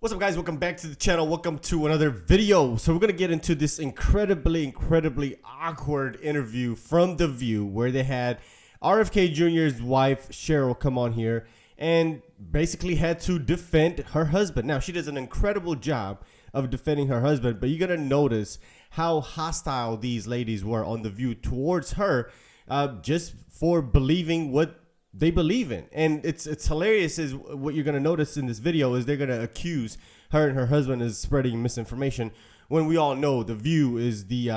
What's up, guys? Welcome back to the channel. Welcome to another video. So we're going to get into this incredibly awkward interview from The View where they had RFK Jr.'s wife, Cheryl, come on here and basically had to defend her husband. Now, she does an incredible job of defending her husband, but you're going to notice how hostile these ladies were on The View towards her just for believing what they believe in. And it's hilarious is what you're going to notice in this video is they're going to accuse her and her husband of spreading misinformation when we all know The View is the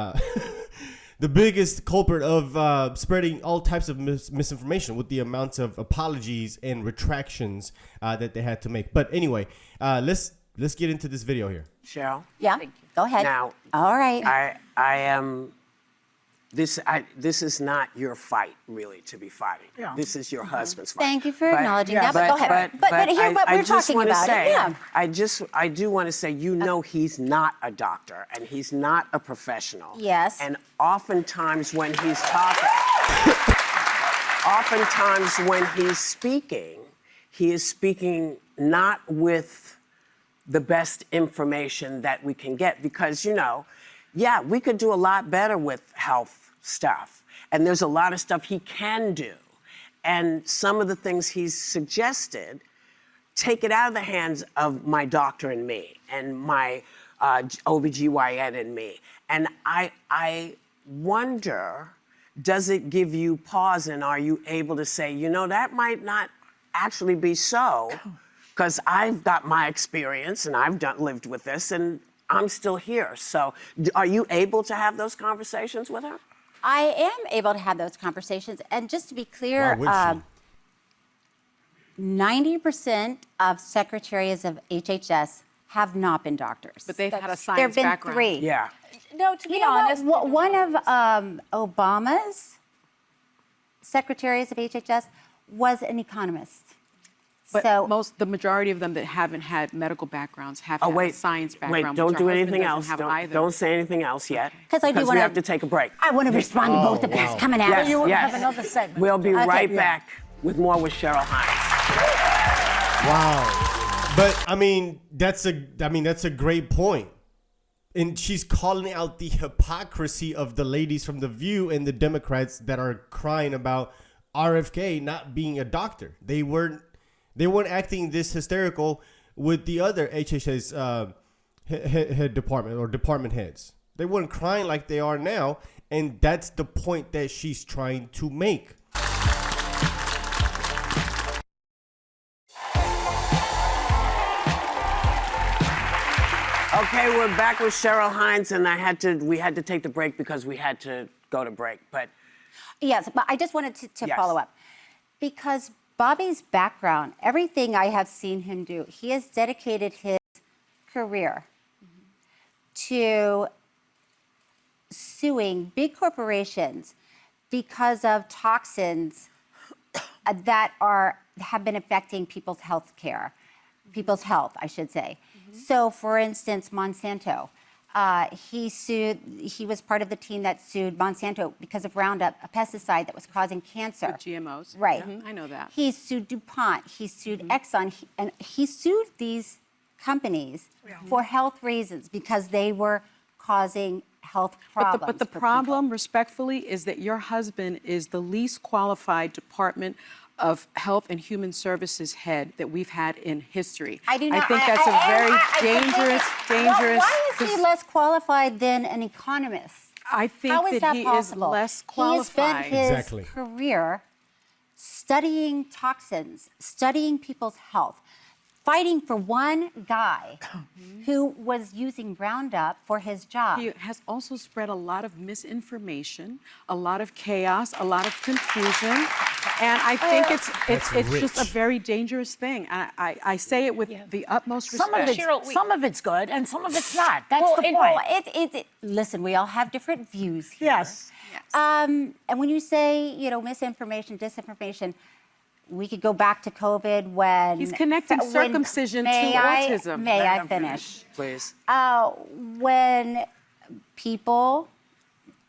the biggest culprit of spreading all types of misinformation with the amounts of apologies and retractions that they had to make. But anyway, let's get into this video here. Cheryl? Yeah, go ahead. Now, all right. I am, this is not your fight, really, to be fighting. Yeah. This is your husband's fight. Thank you for acknowledging that, but go ahead. But here's what we're talking about. Yeah. I do want to say, you know he's not a doctor, and he's not a professional. Yes. And oftentimes when he's talking, oftentimes when he's speaking, he is speaking not with the best information that we can get because, you know, yeah, we could do a lot better with health stuff. And there's a lot of stuff he can do. And some of the things he's suggested take it out of the hands of my doctor and me and my OBGYN and me. And I wonder, does it give you pause and are you able to say, you know, that might not actually be so? Because I've got my experience and I've lived with this and I'm still here. So are you able to have those conversations with her? I am able to have those conversations. And just to be clear, 90% of secretaries of HHS have not been doctors. But they've had a science background. There have been 3. Yeah. No, to be honest, one of Obama's secretaries of HHS was an economist. But so, the majority of them that haven't had medical backgrounds have had a science background. Wait, don't do anything else. Don't say anything else yet. Because we have to take a break. I want to respond to both of these coming at us. You have another segment. We'll be right back with more with Cheryl Hines. Wow. But I mean, that's a great point. And she's calling out the hypocrisy of the ladies from The View and the Democrats that are crying about RFK not being a doctor. They weren't acting this hysterical with the other HHS head department or department heads. They weren't crying like they are now, and that's the point that she's trying to make. Okay, we're back with Cheryl Hines, and we had to take the break because we had to go to break. But yes, but I just wanted to follow up because Bobby's background, everything I have seen him do, he has dedicated his career to suing big corporations because of toxins that have been affecting people's health, I should say. So, for instance, Monsanto. He was part of the team that sued Monsanto because of Roundup, a pesticide that was causing cancer. With GMOs. Right. I know that. He sued DuPont. He sued Exxon. And he sued these companies for health reasons because they were causing health problems. But the problem, respectfully, is that your husband is the least qualified Department of Health and Human Services head that we've had in history. I do not. I think that's a very dangerous. Why is he less qualified than an economist? I think that he is less qualified. He has spent his career studying toxins, studying people's health, fighting for one guy who was using Roundup for his job. He has also spread a lot of misinformation, a lot of chaos, a lot of confusion. And I think it's just a very dangerous thing. I say it with the utmost respect. Some of it's good and some of it's not. That's the point. Listen, we all have different views here. Yes. And when you say, misinformation, disinformation, we could go back to COVID when... He's connecting circumcision to autism. May I finish? Please. When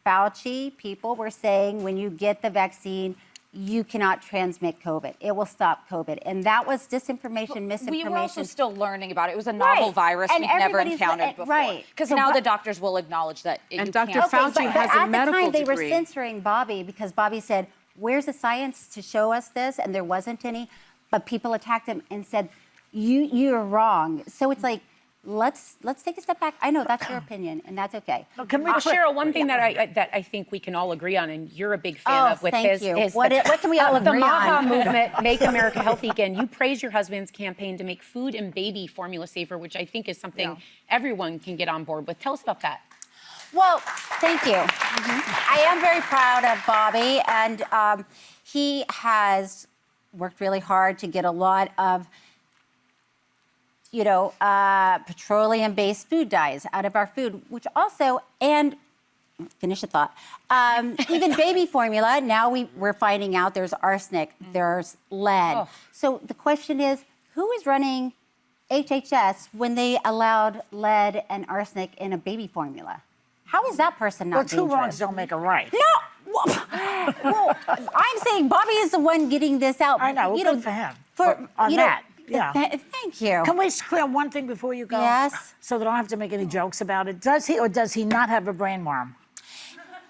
Fauci, people were saying when you get the vaccine, you cannot transmit COVID. It will stop COVID. And that was disinformation, misinformation. We were also still learning about it. It was a novel virus And we've never everybody's- encountered before. right. Because So now what- the doctors will acknowledge that And you Dr. can't. Fauci but has a at medical the time, they were degree. censoring Bobby because Bobby said, where's the science to show us this? And there wasn't any. But people attacked him and said, you're wrong. So it's like, let's take a step back. I know that's your opinion, and that's okay. Can we, Cheryl, one thing that I think we can all agree on, and you're a big fan of with thank his, you. is What can we all the agree MAHA on? movement, Make America Healthy Again. You praise your husband's campaign to make food and baby formula safer, which I think is something everyone can get on board with. Tell us about that. Well, thank you. I am very proud of Bobby, and he has worked really hard to get a lot of petroleum-based food dyes out of our food, which also, and finish the thought, even baby formula, now we're finding out there's arsenic, there's lead. Oh. So the question is, who is running HHS when they allowed lead and arsenic in a baby formula? How is that person not Well, two dangerous? wrongs don't make a right. No! Well, I'm saying Bobby is the one getting this out. I know, good for him. On you know, that, yeah. Thank you. Can we clear one thing before you go? Yes. So that I don't have to make any jokes about it. Does he or does he not have a brain worm?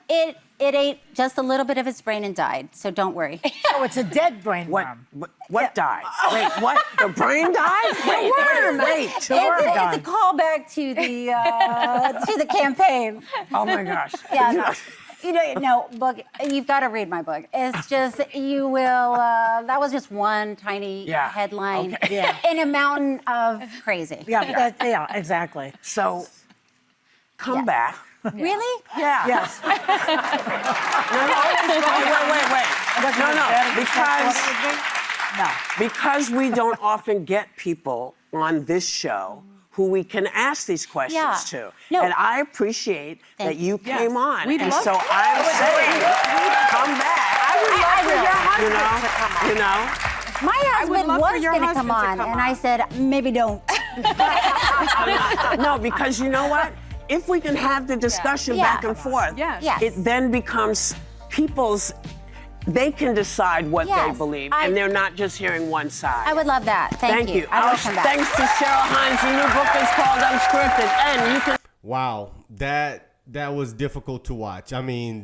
It ate just a little bit of his brain and died, so don't worry. So it's a dead brain worm. What died? Wait, what? The brain died? Wait, wait. It's a callback to the campaign. Oh my gosh. Yeah. No, book. You've got to read my book. It's just you will. That was just one tiny headline in a mountain of crazy. Yeah, exactly. So, come back. Really? Yeah. Yes. No, because we don't often get people on this show who we can ask these questions to. No. And I appreciate that you came on. We'd and love so to. I'm saying, come back. You know? My husband love for was your going to come husband to on, come and I said, maybe don't. No, because you know what? If we can have the discussion back and forth, Yes. it then becomes they can decide what they believe, and they're not just hearing one side. I would love that. Thank you. I will come back. Thanks to Cheryl Hines. The new book is called Unscripted, and you can. Wow, that was difficult to watch. I mean,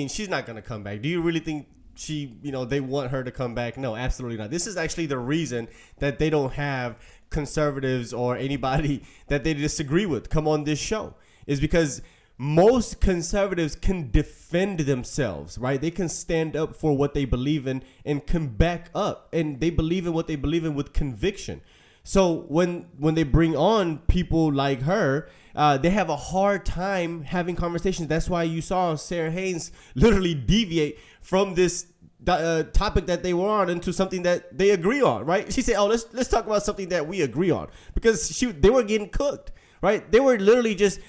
she's not gonna come back. Do you really think they want her to come back? No, absolutely not. This is actually the reason that they don't have conservatives or anybody that they disagree with come on this show, is because most conservatives can defend themselves, right? They can stand up for what they believe in and can back up, and they believe in what they believe in with conviction. So when they bring on people like her, they have a hard time having conversations. That's why you saw Sarah Haynes literally deviate from this topic that they were on into something that they agree on, right? She said, "Oh, let's talk about something that we agree on," because they were getting cooked, right? They were literally just.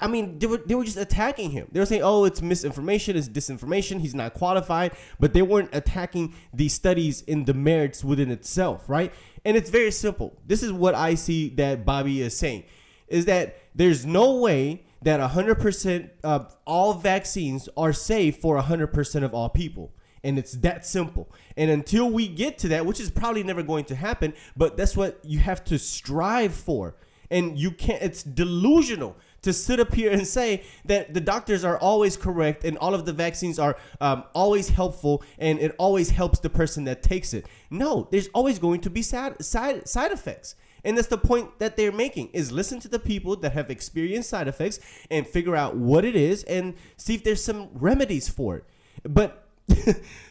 I mean, they were just attacking him. They were saying, "Oh, it's misinformation, it's disinformation. He's not qualified," but they weren't attacking these studies in the merits within itself, right? And it's very simple. This is what I see that Bobby is saying, is that there's no way that 100% of all vaccines are safe for 100% of all people. And it's that simple. And until we get to that, which is probably never going to happen, but that's what you have to strive for. And you can't, it's delusional to sit up here and say that the doctors are always correct and all of the vaccines are always helpful and it always helps the person that takes it. No, there's always going to be side effects. And that's the point that they're making, is listen to the people that have experienced side effects and figure out what it is and see if there's some remedies for it. But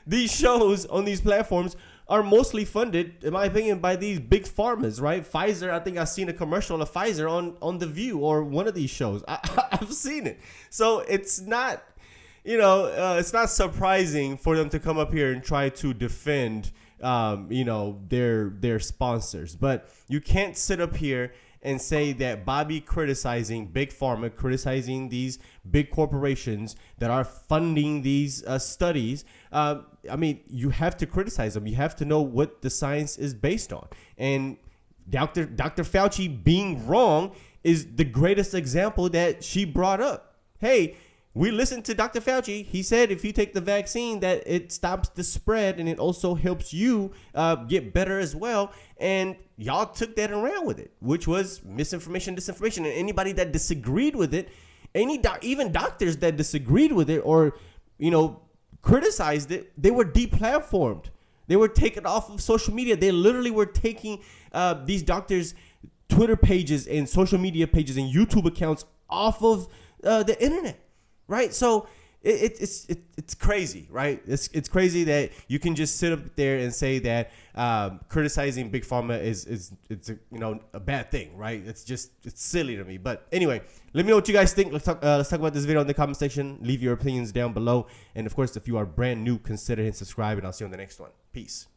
these shows on these platforms are mostly funded, in my opinion, by these big pharmas, right? Pfizer, I think I've seen a commercial of Pfizer on The View or one of these shows. I've seen it. So it's not, it's not surprising for them to come up here and try to defend, their sponsors. But you can't sit up here and say that Bobby criticizing Big Pharma, criticizing these big corporations that are funding these studies. You have to criticize them. You have to know what the science is based on. And Dr. Fauci being wrong is the greatest example that she brought up. Hey, we listened to Dr. Fauci. He said if you take the vaccine, that it stops the spread and it also helps you get better as well. And y'all took that and ran with it, which was misinformation, disinformation. And anybody that disagreed with it, even doctors that disagreed with it or, criticized it, they were deplatformed. They were taken off of social media. They literally were taking these doctors' Twitter pages and social media pages and YouTube accounts off of the internet, right? So it's crazy, right? It's crazy that you can just sit up there and say that criticizing big pharma is a bad thing, right? It's silly to me. But anyway, let me know what you guys think. Let's talk about this video in the comment section. Leave your opinions down below, and of course, if you are brand new, consider hitting subscribe, and I'll see you on the next one. Peace.